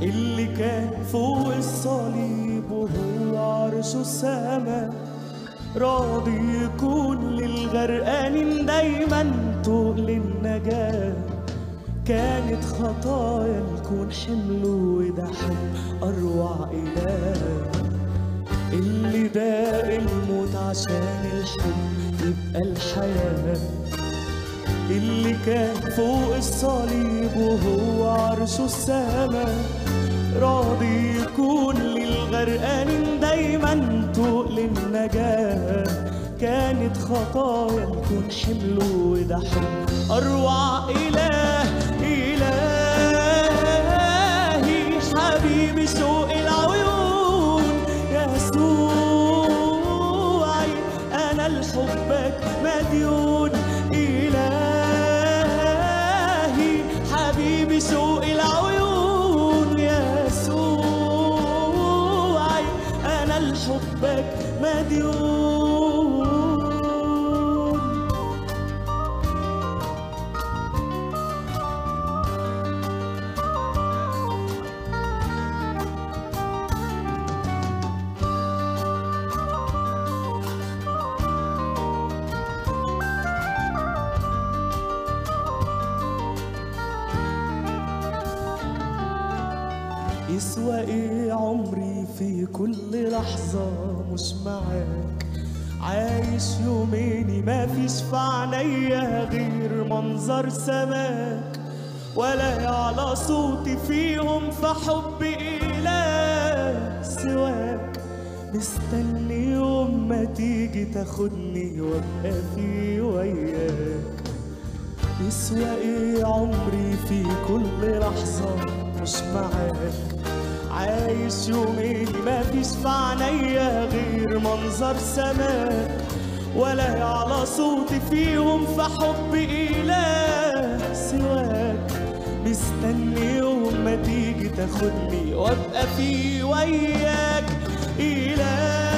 اللي كان فوق الصليب وهو عرشه السما، راضي يكون للغرقانين دايما طوق للنجاة. كانت خطايا الكون حمله وده حب أروع إله، اللي داق الموت عشان الحب يبقى الحياة. اللي كان فوق الصليب وهو عرشه السما، راضي يكون للغرقانين دايما طوق للنجاة. كانت خطايا الكون حمله وده حب أروع إله. إلهي حبيبي شوق العيون يسوعي، أنا لحبك مديون. إلهي حبيبي شوق العيون يسوعي، أنا لحبك مديون. يسوى ايه عمري في كل لحظة مش معاك؟ عايش يوميني ما فيش في عينيا غير منظر سماك، ولا يعلى صوتي فيهم في حب إله سواك. مستني يوم ما تيجي تاخدني وابقى في وياك. يسوى ايه عمري في كل لحظة مش معاك؟ عايش يومين ما فيش في عينيا غير منظر سماك، ولا يعلى صوتي فيهم في حب إله سواك. مستني يوم ما تيجي تاخدني وابقى في وياك. إله